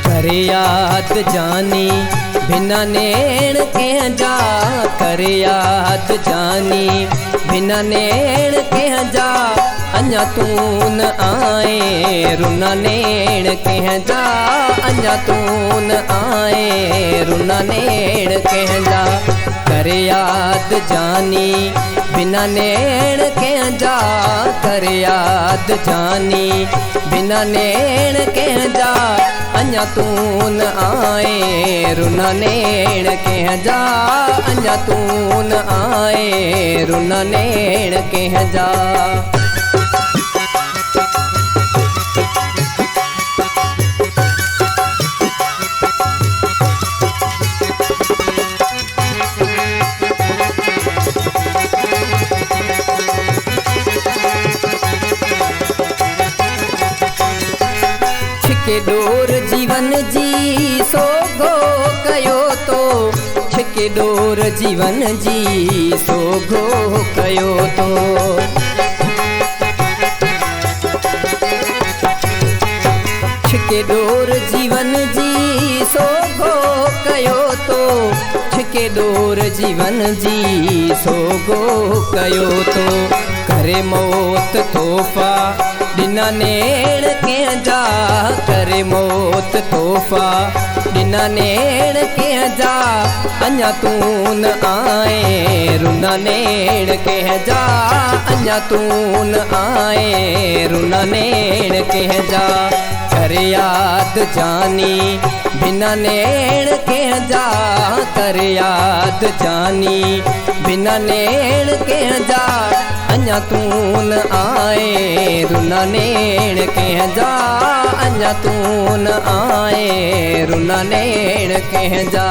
करे याद जानी बिना नैण कंहिंजा, करे याद जानी बिना नैण कंहिंजा, अञा तूं न आए रुना नैण कंहिंजा, अञा तूं न आए रुना नैण कंहिंजा। करे याद जानी बिना नैण कंहिंजा, करे याद जानी बिना नैण कंहिंजा, अञा तूं न आए रुना नैण कंहिंजा, अञा तूं न आए रुना नैण कंहिंजा। छिके डोर जीवन जी सोघो कयो तो, छिके डोर जीवन जी सोघो कयो तो। छिके डोर जीवन जी सोघो कयो तो, छिके डोर जीवन जी सोघो कयो तो। करे मौत तोहफ़ा ॾिना नैण कंहिंजा, करे मौत तोहफ़ा ॾिना नैण कंहिंजा, अञा तूं न आए रुना नैण कंहिंजा, अञा तूं न आए रुना नैण कंहिंजा। करे याद जानी बिना नैण कंहिंजा, करे याद जानी बिना नैण कंहिंजा, अञा तूं न आए रुना नैण कंहिंजा, अञा तूं न आए रुना नैण कंहिंजा।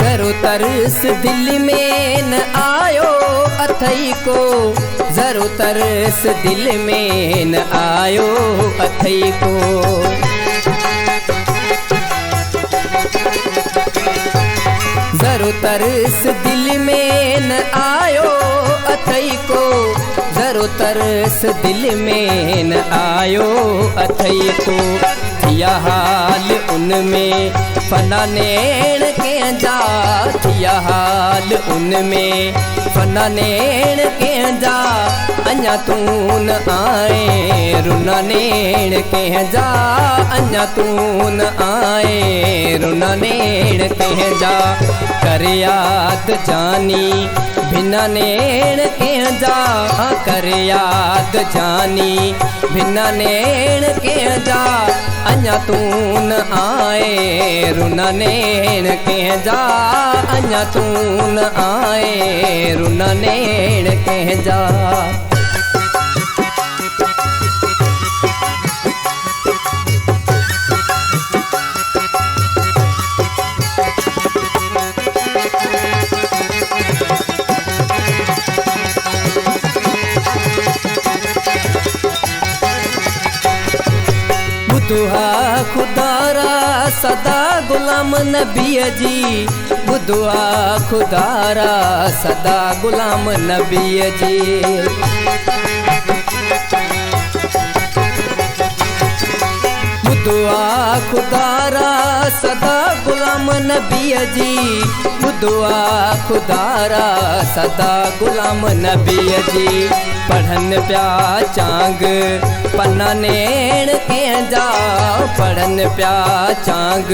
ज़रो तरस दिल में न आयो अथई को, ज़रो तरस दिल में न आयो अथई को। ज़रो तरस दिल में न आयो अथई को, ज़रो तरस दिल में न आयो अथई को। थिया हाल उनमें फना नैण कंहिंजा, थिया हाल उनमें फना नैण कंहिंजा, अञा तूं न आए रुना नैण कंहिंजा, अञा तूं न आए रुना नैण कंहिंजा। करे याद जानी बिना नैण कंहिंजा, करे याद जानी बिना नैण कंहिंजा, अञा तूं न आए रुना नैण कंहिंजा, अञा तूं न आए रुना नैण कंहिंजा। बुधुआ खुदारा सदा गुलाम नबीअ जी, बुधुआ खुदारा सदा गुलाम नबीअ जी। बुधुआ खुदारा सदा गुलाम नबीअ जी, बुधुआ खुदारा सदा गुलाम नबीअ जी। पढ़न पिया चांग पन्ना नैण कंहिंजा, पढ़न पिया चांग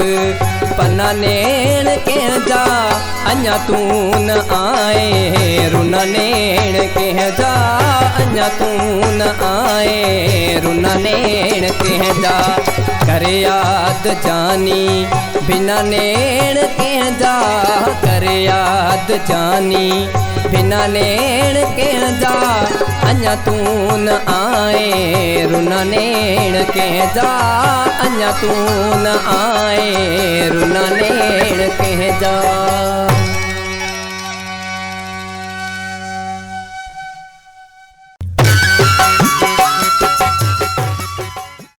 पन्ना नैण कंहिंजा, अञा तूं न आए रुना नैण कंहिंजा, अञा तूं न आए रुना नैण कंहिंजा। करे याद जानी बिना नैण कंहिंजा, करे याद जानी बिना नैण कंहिंजा, अञा तू न आए रुना नेण कंहिंजा अञा तू न आए रुना नेण कंहिंजा।